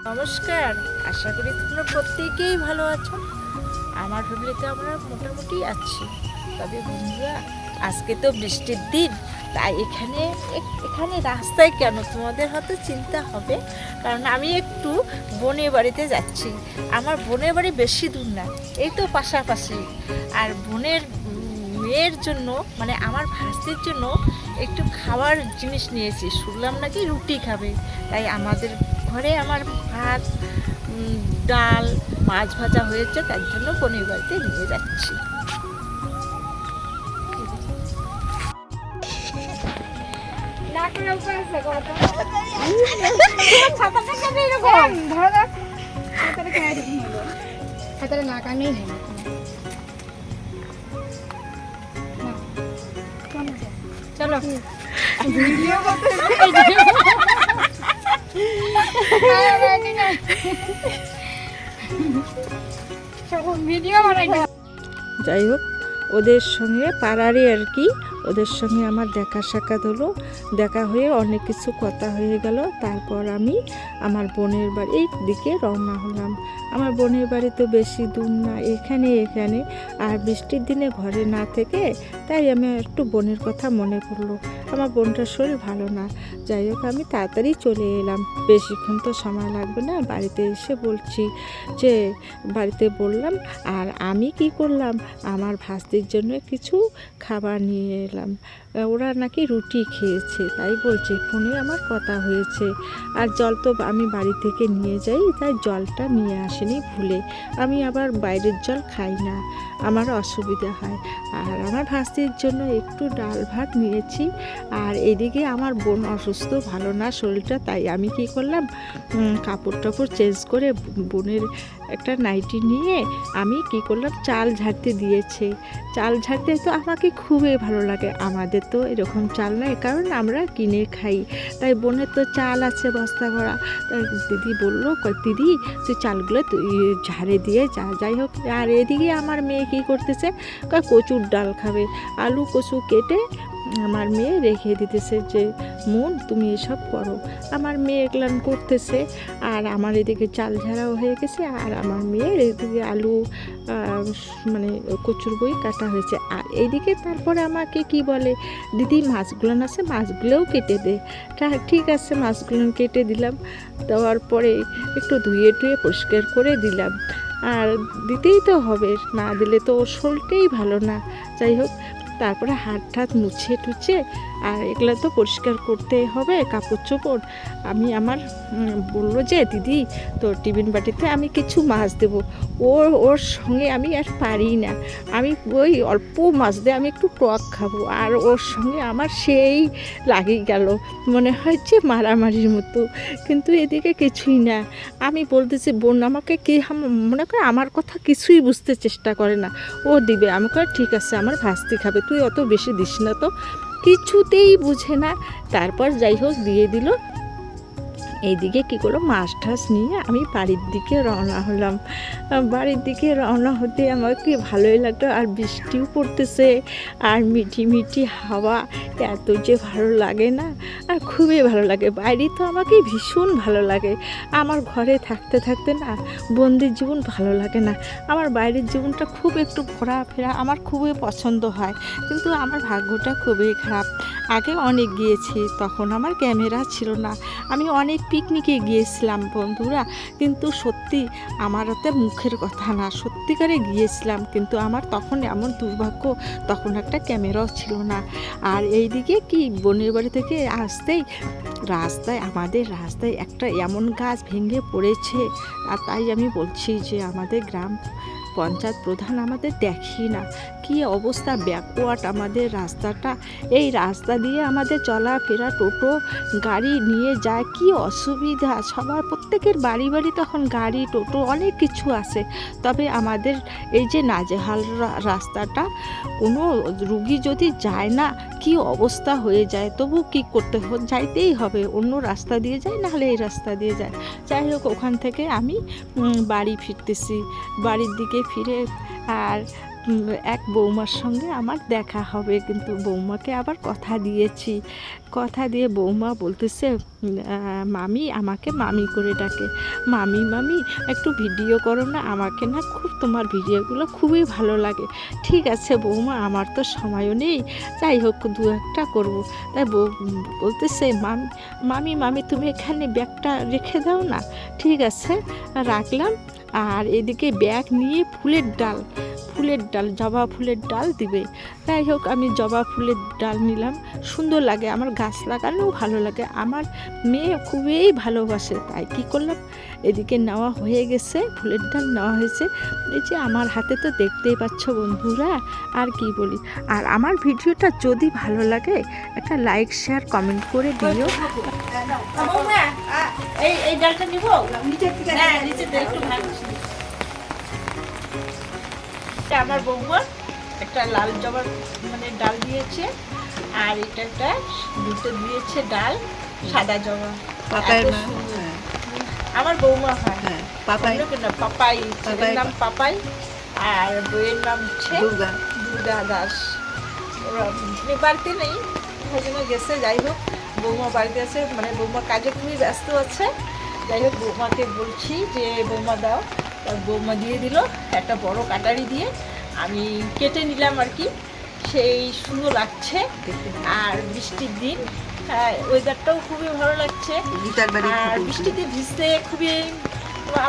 নমস্কার, আশা করি তোমরা প্রত্যেকেই ভালো আছো। আমার ফ্যামিলিতে আমরা মোটামুটি আছি। তবে বন্ধুরা, আজকে তো বৃষ্টির দিন, তাই এখানে রাস্তায় কেন তোমাদের হয়তো চিন্তা হবে, কারণ আমি একটু বোনের বাড়িতে যাচ্ছি। আমার বোনের বাড়ি বেশি দূর না, এই তো পাশাপাশি। আর বোনের মেয়ের জন্য, মানে আমার ভাস্তির জন্য একটু খাওয়ার জিনিস নিয়েছি। শুনলাম নাকি রুটি খাবে, তাই আমাদের ঘরে আমার ভাত, ডাল, মাছ ভাজা হয়েছে, তার জন্য বোনের বাড়িতে নিয়ে যাচ্ছি। চলো ভিডিও বানাই। যাই হোক, ওদের সঙ্গে পাড়ারই আর কি, ওদের সঙ্গে আমার দেখা সাক্ষাৎ হলো। দেখা হয়ে অনেক কিছু কথা হয়ে গেল। তারপর আমি আমার বোনের বাড়ির দিকে রওনা হলাম। আমার বোনের বাড়ি তো বেশি দূর না, এখানে। আর বৃষ্টির দিনে ঘরে না থেকে তাই আমি একটু বোনের কথা মনে পড়লো। আমার বোনটার শরীর ভালো না। যাই হোক, আমি তাড়াতাড়ি চলে এলাম, বেশিক্ষণ তো সময় লাগবে না। বাড়িতে এসে বাড়িতে বললাম, আর আমি কি করলাম, আমার ভাস্তির জন্য কিছু খাবার নিয়ে এলাম। ওরা নাকি রুটি খেয়েছে, তাই বলছে, ফোনে আমার কথা হয়েছে। আর জল তো আমি বাড়ি থেকে নিয়ে যাই, তাই জলটা নিয়ে আসিনি ভুলে। আমি আবার বাইরের জল খাই না, আমার অসুবিধা হয়। আর আমার ভাস্তির জন্য একটু ডাল ভাত নিয়েছি। আর এদিকে আমার বোন অসুস্থ, ভালো না শরীরটা, তাই আমি কি করলাম, কাপড় টাপড় চেঞ্জ করে বোনের একটা নাইটি নিয়ে আমি কি করলাম, চাল ঝাড়তে দিয়েছে। চাল ঝাড়তে তো আমাকে খুবই ভালো লাগে। আমাদের তো এরকম চাল নয়, কারণ আমরা কিনে খাই। তাই বোনের তো চাল আছে বস্তা ভরা। তাই দিদি বললো, দিদি তুই চালগুলো তুই ঝাড়ে দিয়ে যা। যাই হোক, আর এদিকে আমার মেয়ে কী করতেছে, কচুর ডাল খাবে। আলু কচু কেটে আমার মেয়ে রেখে দিতেছে যে, মন তুমি এসব করো। আমার মেয়ে এগুলান করতেছে, আর আমার এদিকে চাল ঝাড়াও হয়ে গেছে। আর আমার মেয়ের এদিকে আলু মানে কচুর বই কাটা হয়েছে। আর এইদিকে তারপরে আমাকে কি বলে, দিদি মাছগুলো আছে, মাছগুলোও কেটে দে। ঠিক আছে, মাছগুলো কেটে দিলাম। দেওয়ার পরে একটু ধুয়ে টুয়ে পরিষ্কার করে দিলাম। আর দিতেই তো হবে, না দিলে তো ওর শরীরটাই ভালো না। যাই হোক, তারপরে হাত ঠাত মুছে টুছে, আর এগুলো তো পরিষ্কার করতে হবে, কাপড় চোপড়। আমি আমার বললো যে, দিদি তো টিফিন বাটিতে আমি কিছু মাছ দেবো। ওর সঙ্গে আমি আর পারি না, আমি ওই অল্প মাছ দিয়ে আমি একটু টক খাবো। আর ওর সঙ্গে আমার সেই লাগিয়ে গেল, মনে হয় যে মারামারির মতো। কিন্তু এদিকে কিছুই না। আমি বলতেছি, বোন আমাকে কি মনে করে আমার কথা কিছুই বুঝতে চেষ্টা করে না। ও দিবে, আমাকে ঠিক আছে, আমার ভাস্তি খাবে, তুই অত বেশি দিস না তো। কিছুতেই বুঝে না। তারপর যাই হোক দিয়ে দিল। এইদিকে কী করলো, মাছ টাছ নিয়ে আমি বাড়ির দিকে রওনা হলাম। বাড়ির দিকে রওনা হতে আমার কি ভালোই লাগতো। আর বৃষ্টিও পড়তেছে, আর মিঠি মিঠি হাওয়া, এত যে ভালো লাগে না, আর খুবই ভালো লাগে। বাইরে তো আমাকে ভীষণ ভালো লাগে। আমার ঘরে থাকতে থাকতে না বন্দির জীবন ভালো লাগে না। আমার বাইরের জীবনটা খুব একটু ঘোরাফেরা আমার খুবই পছন্দ হয়। কিন্তু আমার ভাগ্যটা খুবই খারাপ। আগে অনেক গিয়েছি, তখন আমার ক্যামেরা ছিল না। আমি অনেক পিকনিকে গিয়েছিলাম বন্ধুরা, কিন্তু সত্যি আমার হাতে মুখের কথা না, সত্যিকারে গিয়েছিলাম। কিন্তু আমার তখন এমন দুর্ভাগ্য, তখন একটা ক্যামেরাও ছিল না। আর এইদিকে কি, বোনের বাড়ি থেকে আসতেই আমাদের রাস্তায় একটা এমন গাছ ভেঙে পড়েছে। আর তাই আমি বলছি যে আমাদের গ্রাম পঞ্চায়েত প্রধান আমাদের দেখি না, কি অবস্থা, ব্যাকওয়ার্ড আমাদের রাস্তাটা। এই রাস্তা দিয়ে আমাদের চলাফেরা, টোটো গাড়ি নিয়ে যায়, কি অসুবিধা। সবার প্রত্যেকের বাড়ি বাড়ি তখন গাড়ি টোটো অনেক কিছু আছে। তবে আমাদের এই যে নাজেহাল রাস্তাটা, কোনো রুগী যদি যায় না, কি অবস্থা হয়ে যায়। তবু কি করতে যাইতেই হবে, অন্য রাস্তা দিয়ে যায়, নাহলে এই রাস্তা দিয়ে যায়। যাই হোক, ওখান থেকে আমি বাড়ি ফিরতেছি। বাড়ির দিকে ফিরে আর এক বৌমার সঙ্গে আমার দেখা হবে, কিন্তু বৌমাকে আবার কথা দিয়েছি। কথা দিয়ে বৌমা বলতেছে মামি, আমাকে মামি করে ডাকে। মামি মামি একটু ভিডিও করো না, আমাকে না খুব তোমার ভিডিওগুলো খুবই ভালো লাগে। ঠিক আছে বৌমা, আমার তো সময়ও নেই, যাই হোক দু একটা করবো। তাই বলতেছে মামি মামি মামি তুমি এখানে ব্যাগটা রেখে দাও না। ঠিক আছে, রাখলাম। আর এদিকে ব্যাগ নিয়ে ফুলের ডাল, জবা ফুলের ডাল দিবে। যাই হোক আমি জবা ফুলের ডাল নিলাম, সুন্দর লাগে, আমার গাছ লাগানোও ভালো লাগে, আমার মেয়ে খুবই ভালোবাসে। তাই কি করলাম, এদিকে নেওয়া হয়ে গেছে, ফুলের ডাল নেওয়া হয়েছে। এই যে আমার হাতে তো দেখতেই পাচ্ছ বন্ধুরা, আর কি বলি। আর আমার ভিডিওটা যদি ভালো লাগে একটা লাইক শেয়ার কমেন্ট করে দিও। এই ডালটা নিব নিচে একটু আমার বৌমা একটা লাল জবার মানে ডাল দিয়েছে, আর এটা একটা দুটো দিয়েছে ডাল সাদা জবা। পাপাইয়ের এত মা, সুন্দর। হ্যাঁ, আমার বৌমা হয় হ্যাঁ, পাপাই, পাপাই, ছেলের পাপাই। নাম পাপাই আর বইয়ের নাম হচ্ছে দুর্গা। দুর্গা দাস। ওরা বাড়িতে নেই, ওই জন্য গেছে। যাই হোক বৌমা বাড়িতে আছে, মানে বৌমা কাজে খুবই ব্যস্ত আছে। যাই হোক বৌমাকে বলছি যে বৌমা দাও, তার বৌমা দিয়ে দিল একটা বড় কাটারি দিয়ে। আমি কেটে নিলাম আর কি, সেই সুন্দর লাগছে। আর বৃষ্টির দিন, ওয়েদারটাও খুবই ভালো লাগছে। গীতার বাড়ি আর ফুটুল। বৃষ্টিতে ভিজতে খুবই,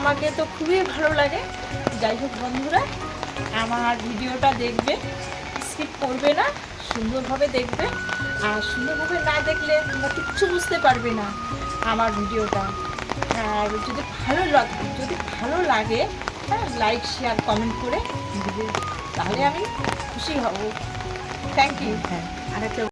আমাকে তো খুবই ভালো লাগে। যাই হোক বন্ধুরা, আমার ভিডিওটা দেখবে, স্কিপ করবে না, সুন্দরভাবে দেখবে। আর সুন্দরভাবে না দেখলে তোমরা কিচ্ছু বুঝতে পারবে না আমার ভিডিওটা। আর যদি ভালো লাগে হ্যাঁ, লাইক শেয়ার কমেন্ট করে দিবে, তাহলে আমি খুশি হব। Thank you. হ্যাঁ, আরেকটা